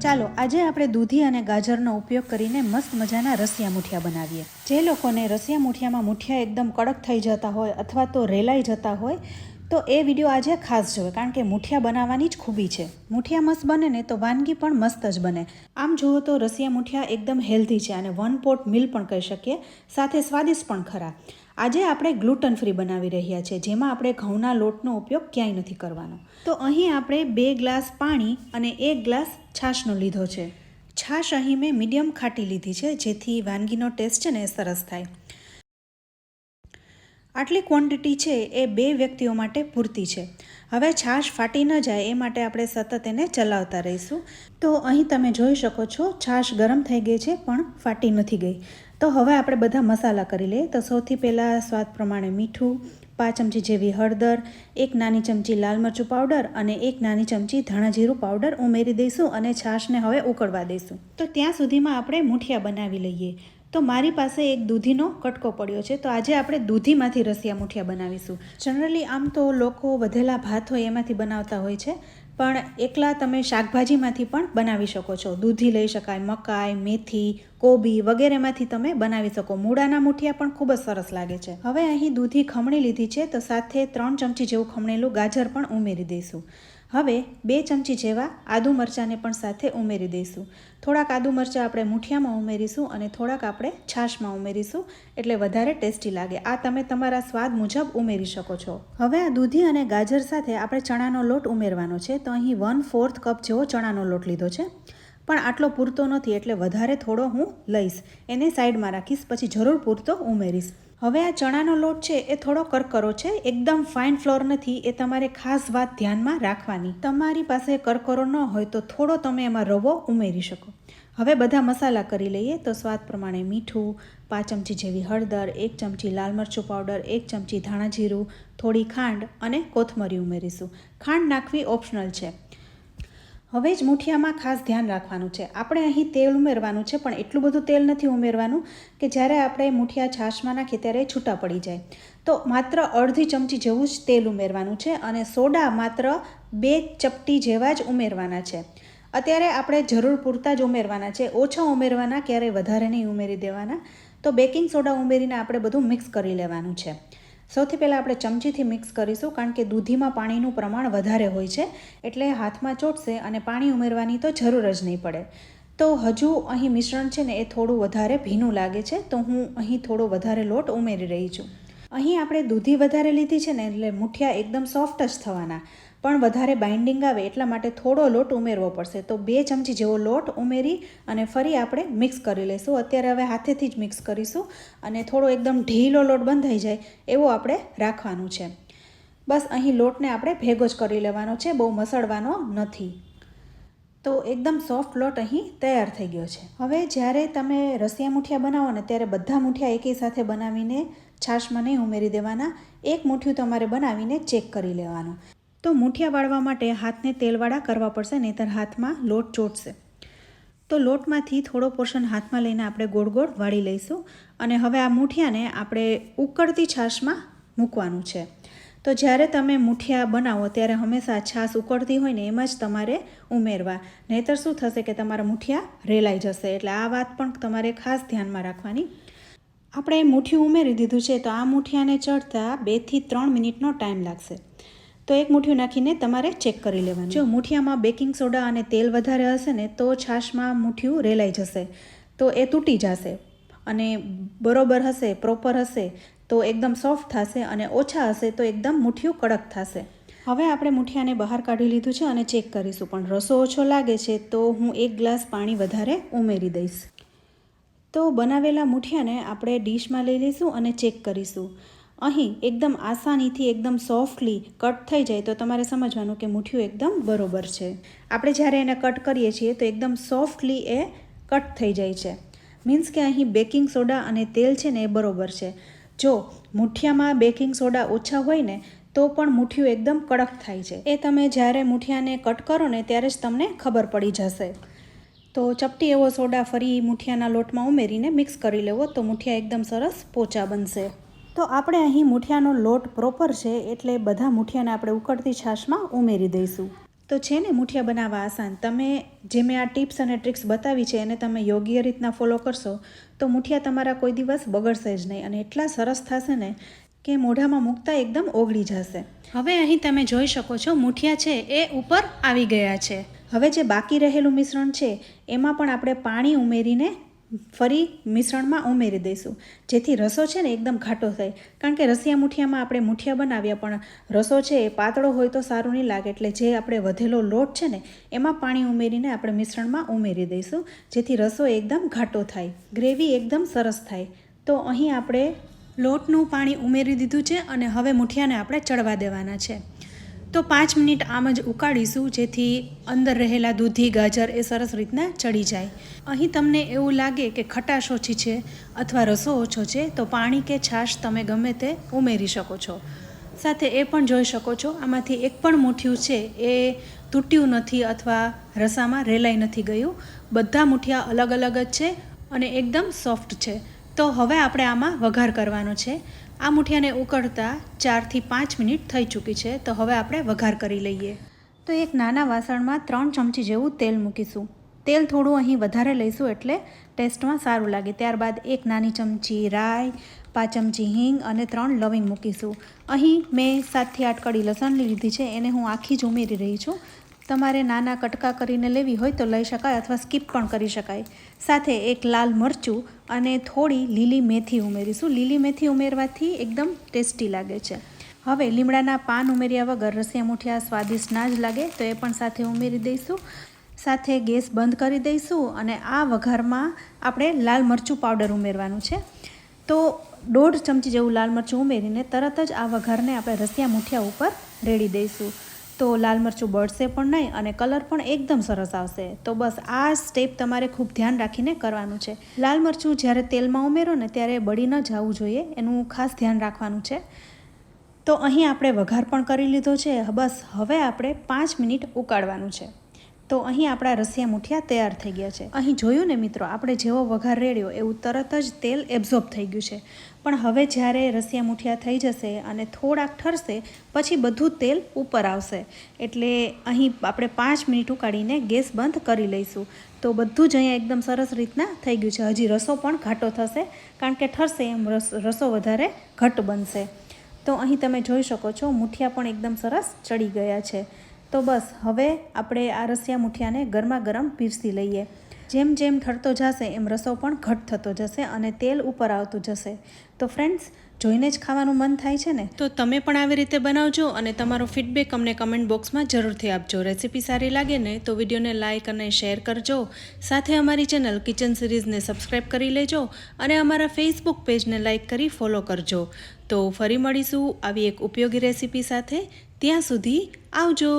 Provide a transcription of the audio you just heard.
ચાલો આજે આપણે દૂધી અને ગાજરનો ઉપયોગ કરીને મસ્ત મજાના રસિયા મૂઠિયા બનાવીએ। જે લોકોને રસિયા મૂઠિયામાં મૂઠિયા એકદમ કડક થઈ જતા હોય અથવા તો રેલાઈ જતા હોય તો એ વિડીયો આજે ખાસ જોવે, કારણ કે મૂઠિયા બનાવવાની જ ખૂબી છે। મૂઠિયા મસ્ત બને ને તો વાનગી પણ મસ્ત જ બને। આમ જુઓ તો રસિયા મૂઠિયા એકદમ હેલ્ધી છે અને વન પોટ મીલ પણ કહી શકીએ, સાથે સ્વાદિષ્ટ પણ ખરા। આજે આપણે ગ્લુટન ફ્રી બનાવી રહ્યા છીએ, જેમાં આપણે ઘઉંના લોટનો ઉપયોગ ક્યાંય નથી કરવાનો। તો અહીં આપણે 2 ગ્લાસ પાણી અને 1 ગ્લાસ છાશનો લીધો છે। છાશ અહીં મેં મીડિયમ ખાટી લીધી છે, જેથી વાનગીનો ટેસ્ટ છે ને એ સરસ થાય। આટલી ક્વોન્ટિટી છે એ 2 વ્યક્તિઓ માટે પૂરતી છે। હવે છાશ ફાટી ન જાય એ માટે આપણે સતત એને ચલાવતા રહીશું। તો અહીં તમે જોઈ શકો છો છાશ ગરમ થઈ ગઈ છે પણ ફાટી નથી ગઈ। તો હવે આપણે બધા મસાલા કરી લઈએ। તો સૌથી પહેલાં સ્વાદ પ્રમાણે મીઠું, 5 ચમચી જેવી હળદર, 1 નાની ચમચી લાલ મરચું પાવડર અને 1 નાની ચમચી ધાણા જીરું પાવડર ઉમેરી દઈશું અને છાશને હવે ઉકળવા દઈશું। તો ત્યાં સુધીમાં આપણે મૂઠિયા બનાવી લઈએ। તો મારી પાસે એક દૂધીનો કટકો પડ્યો છે, તો આજે આપણે દૂધીમાંથી રસિયા મૂઠિયા બનાવીશું। જનરલી આમ તો લોકો વધેલા ભાત હોય એમાંથી બનાવતા હોય છે, પણ એકલા તમે શાકભાજીમાંથી પણ બનાવી શકો છો। દૂધી લઈ શકાય, મકાઈ, મેથી, કોબી વગેરેમાંથી તમે બનાવી શકો। મૂળાના મૂઠિયા પણ ખૂબ જ સરસ લાગે છે। હવે અહીં દૂધી ખમણી લીધી છે, તો સાથે 3 ચમચી જેવું ખમણેલું ગાજર પણ ઉમેરી દઈશું। હવે 2 ચમચી જેવા આદુ મરચાંને પણ સાથે ઉમેરી દઈશું। થોડાક આદુ મરચાં આપણે મૂઠિયામાં ઉમેરીશું અને થોડાક આપણે છાશમાં ઉમેરીશું, એટલે વધારે ટેસ્ટી લાગે। આ તમે તમારા સ્વાદ મુજબ ઉમેરી શકો છો। હવે આ દૂધી અને ગાજર સાથે આપણે ચણાનો લોટ ઉમેરવાનો છે। તો અહીં 1/4 કપ જેવો ચણાનો લોટ લીધો છે, પણ આટલો પૂરતો નથી, એટલે વધારે થોડો હું લઈશ। એને સાઈડમાં રાખીશ, પછી જરૂર પૂરતો ઉમેરીશ। હવે આ ચણાનો લોટ છે એ થોડો કરકરો છે, એકદમ ફાઇન ફ્લોર નથી, એ તમારે ખાસ વાત ધ્યાનમાં રાખવાની। તમારી પાસે કરકરો ન હોય તો થોડો તમે એમાં રવો ઉમેરી શકો। હવે બધા મસાલા કરી લઈએ। તો સ્વાદ પ્રમાણે મીઠું, 5 ચમચી જેવી હળદર, 1 ચમચી લાલ મરચું પાવડર, 1 ચમચી ધાણા જીરું, થોડી ખાંડ અને કોથમરી ઉમેરીશું। ખાંડ નાખવી ઓપ્શનલ છે। હવે જ મૂઠિયામાં ખાસ ધ્યાન રાખવાનું છે, આપણે અહીં તેલ ઉમેરવાનું છે, પણ એટલું બધું તેલ નથી ઉમેરવાનું કે જ્યારે આપણે મૂઠિયા છાશમાં નાખીએ ત્યારે છૂટા પડી જાય। તો માત્ર અડધી ચમચી જેવું જ તેલ ઉમેરવાનું છે અને સોડા માત્ર 2 ચપટી જેવા જ ઉમેરવાના છે। અત્યારે આપણે જરૂર પૂરતા જ ઉમેરવાના છે, ઓછા ઉમેરવાના, ક્યારેય વધારે નહીં ઉમેરી દેવાના। તો બેકિંગ સોડા ઉમેરીને આપણે બધું મિક્સ કરી લેવાનું છે। સૌથી પહેલાં આપણે ચમચીથી મિક્સ કરીશું, કારણ કે દૂધીમાં પાણીનું પ્રમાણ વધારે હોય છે, એટલે હાથમાં ચોટશે અને પાણી ઉમેરવાની તો જરૂર જ નહીં પડે। તો હજુ અહીં મિશ્રણ છે ને એ થોડું વધારે ભીનું લાગે છે, તો હું અહીં થોડો વધારે લોટ ઉમેરી રહી છું। અહીં આપણે દૂધી વધારે લીધી છે ને, એટલે મૂઠિયા એકદમ સોફ્ટ જ થવાના, પણ વધારે બાઇન્ડિંગ આવે એટલા માટે થોડો લોટ ઉમેરવો પડશે। તો 2 ચમચી જેવો લોટ ઉમેરી અને ફરી આપણે મિક્સ કરી લઈશું। અત્યારે હવે હાથેથી જ મિક્સ કરીશું અને થોડો એકદમ ઢીલો લોટ બંધાઈ જાય એવો આપણે રાખવાનું છે। બસ અહીં લોટને આપણે ભેગો જ કરી લેવાનો છે, બહુ મસળવાનો નથી। તો એકદમ સોફ્ટ લોટ અહીં તૈયાર થઈ ગયો છે। હવે જ્યારે તમે રસિયા મૂઠિયા બનાવો ને ત્યારે બધા મૂઠિયા એકી સાથે બનાવીને છાશમાં નહીં ઉમેરી દેવાના, એક મૂઠિયું તમારે બનાવીને ચેક કરી લેવાનું। તો મૂઠિયા વાળવા માટે હાથને તેલવાળા કરવા પડશે, નહીંતર હાથમાં લોટ ચોટશે। તો લોટમાંથી થોડો પોર્શન હાથમાં લઈને આપણે ગોળ ગોળ વાળી લઈશું અને હવે આ મૂઠિયાને આપણે ઉકળતી છાશમાં મૂકવાનું છે। તો જ્યારે તમે મૂઠિયા બનાવો ત્યારે હંમેશા છાશ ઉકળતી હોય ને એમાં જ તમારે ઉમેરવા, નહીંતર શું થશે કે તમારા મૂઠિયા રેલાઈ જશે, એટલે આ વાત પણ તમારે ખાસ ધ્યાનમાં રાખવાની। આપણે મૂઠિયું ઉમેરી દીધું છે, તો આ મૂઠિયાને ચડતા 2 થી 3 મિનિટનો ટાઈમ લાગશે। તો એક મૂઠિયું નાખીને તમારે ચેક કરી લેવાનું। જો મૂઠિયામાં બેકિંગ સોડા અને તેલ વધારે હશે ને તો છાશમાં મૂઠિયું રેલાઈ જશે, તો એ તૂટી જશે, અને બરોબર હશે, પ્રોપર હશે તો એકદમ સોફ્ટ થશે, અને ઓછા હશે તો એકદમ મૂઠિયું કડક થશે। હવે આપણે મૂઠિયાને બહાર કાઢી લીધું છે અને ચેક કરીશું, પણ રસો ઓછો લાગે છે તો હું 1 ગ્લાસ પાણી વધારે ઉમેરી દઈશ। તો બનાવેલા મૂઠિયાને આપણે ડીશમાં લઈ લઈશું અને ચેક કરીશું। અહીં એકદમ આસાનીથી એકદમ સોફ્ટલી કટ થઈ જાય તો તમારે સમજવાનું કે મૂઠિયું એકદમ બરોબર છે। આપણે જ્યારે એને કટ કરીએ છીએ તો એકદમ સોફ્ટલી એ કટ થઈ જાય છે, મીન્સ કે અહીં બેકિંગ સોડા અને તેલ છે ને એ બરોબર છે। જો મૂઠિયામાં બેકિંગ સોડા ઓછા હોય ને તો પણ મૂઠિયું એકદમ કડક થાય છે, એ તમે જ્યારે મૂઠિયાને કટ કરો ને ત્યારે જ તમને ખબર પડી જશે। તો ચપટી એવો સોડા ફરી મૂઠિયાના લોટમાં ઉમેરીને મિક્સ કરી લેવો, તો મૂઠિયા એકદમ સરસ પોચા બનશે। તો આપણે અહીં મૂઠિયાનો લોટ પ્રોપર છે, એટલે બધા મૂઠિયાને આપણે ઉકળતી છાશમાં ઉમેરી દઈશું। તો છે ને મુઠિયા બનાવવા આસાન. તમે જે મેં આ ટિપ્સ અને ટ્રિક્સ બતાવી છે એને તમે યોગ્ય રીતના ફોલો કરશો તો મુઠિયા તમારા કોઈ દિવસ બગડશે જ નહીં અને એટલા સરસ થશે ને કે મોઢામાં મૂકતા એકદમ ઓગળી જશે. હવે અહીં તમે જોઈ શકો છો મુઠિયા છે એ ઉપર આવી ગયા છે. હવે જે બાકી રહેલું મિશ્રણ છે એમાં પણ આપણે પાણી ઉમેરીને ફરી મિશ્રણમાં ઉમેરી દઈશું, જેથી રસો છે ને એકદમ ઘાટો થાય. કારણ કે રસિયા મુઠિયામાં આપણે મુઠિયા બનાવ્યા પણ રસો છે એ પાતળો હોય તો સારું નહીં લાગે, એટલે જે આપણે વધેલો લોટ છે ને એમાં પાણી ઉમેરીને આપણે મિશ્રણમાં ઉમેરી દઈશું, જેથી રસો એકદમ ઘાટો થાય, ગ્રેવી એકદમ સરસ થાય. તો અહીં આપણે લોટનું પાણી ઉમેરી દીધું છે અને હવે મુઠિયાને આપણે ચડવા દેવાના છે. તો 5 મિનિટ આમ જ ઉકાળીશું, જેથી અંદર રહેલા દૂધી ગાજર એ સરસ રીતના ચડી જાય. અહીં તમને એવું લાગે કે ખટાશ ઓછી છે અથવા રસો ઓછો છે તો પાણી કે છાશ તમે ગમે તે ઉમેરી શકો છો. સાથે એ પણ જોઈ શકો છો આમાંથી એક પણ મુઠિયું છે એ તૂટ્યું નથી અથવા રસામાં રેલાઈ નથી ગયું. બધા મુઠિયા અલગ અલગ જ છે અને એકદમ સોફ્ટ છે. તો હવે આપણે આમાં વઘાર કરવાનો છે. આ મુઠિયાને ઉકળતા 4 થી 5 મિનિટ થઈ ચૂકી છે. તો હવે આપણે વઘાર કરી લઈએ. તો એક નાના વાસણમાં 3 ચમચી જેવું તેલ મૂકીશું. તેલ થોડું અહીં વધારે લઈશું એટલે ટેસ્ટમાં સારું લાગે. ત્યારબાદ 1 નાની ચમચી રાઈ, 5 ચમચી હિંગ અને 3 લવિંગ મૂકીશું. અહીં મેં 7 થી 8 કળી લસણ લીધી છે, એને હું આખી જ ઉમેરી રહી છું. તમારે નાના કટકા કરીને લેવી હોય તો લઈ શકાય અથવા સ્કીપ પણ કરી શકાય. સાથે એક લાલ મરચું અને થોડી લીલી મેથી ઉમેરીશું. લીલી મેથી ઉમેરવાથી એકદમ ટેસ્ટી લાગે છે. હવે લીમડાના પાન ઉમેર્યા વગર રસિયા મુઠિયા સ્વાદિષ્ટ ના જ લાગે તો એ પણ સાથે ઉમેરી દઈશું. સાથે ગેસ બંધ કરી દઈશું અને આ વઘારમાં આપણે લાલ મરચું પાવડર ઉમેરવાનું છે. તો 1.5 ચમચી જેવું લાલ મરચું ઉમેરીને તરત જ આ વઘારને આપણે રસિયા મુઠિયા ઉપર રેડી દઈશું. તો લાલ મરચું બળશે પણ નહીં અને કલર પણ એકદમ સરસ આવશે. તો બસ આ સ્ટેપ તમારે ખૂબ ધ્યાન રાખીને કરવાનું છે. લાલ મરચું જ્યારે તેલમાં ઉમેરો ને ત્યારે બળી ન જવું જોઈએ, એનું ખાસ ધ્યાન રાખવાનું છે. તો અહીં આપણે વઘાર પણ કરી લીધો છે. બસ હવે આપણે 5 મિનિટ ઉકાળવાનું છે. તો અહીં આપણા રસિયા મુઠિયા તૈયાર થઈ ગયા છે. અહીં જોયું ને મિત્રો, આપણે જેવો વઘાર રેડ્યો એવું તરત જ તેલ એબ્ઝોર્બ થઈ ગયું છે. પણ હવે જ્યારે રસિયા મુઠિયા થઈ જશે અને થોડાક ઠરશે પછી બધું તેલ ઉપર આવશે. એટલે અહીં આપણે 5 મિનિટ ઉકાળીને ગેસ બંધ કરી લઈશું. તો બધું જ અહીંયા એકદમ સરસ રીતના થઈ ગયું છે. હજી રસો પણ ઘાટો થશે, કારણ કે ઠરશે એમ રસો વધારે ઘટ્ટ બનશે. તો અહીં તમે જોઈ શકો છો મુઠિયા પણ એકદમ સરસ ચડી ગયા છે. તો બસ હવે આપણે આ રસિયા મુઠિયાને ગરમા ગરમ પીરસી લઈએ. જેમ જેમ ઠરતો જશે એમ રસો પણ ઘટ થતો જશે અને તેલ ઉપર આવતું જશે. તો ફ્રેન્ડ્સ, જોઈને જ ખાવાનું મન થાય છે ને. તો તમે પણ આવી રીતે બનાવજો અને તમારો ફીડબેક અમને કમેન્ટ બોક્સમાં જરૂરથી આપજો. રેસીપી સારી લાગે ને તો વિડીયોને લાઇક અને શેર કરજો. સાથે અમારી ચેનલ કિચન સિરીઝને સબસ્ક્રાઈબ કરી લેજો અને અમારા ફેસબુક પેજને લાઇક કરી ફોલો કરજો. તો ફરી મળીશું આવી એક ઉપયોગી રેસીપી સાથે. ત્યાં સુધી આવજો.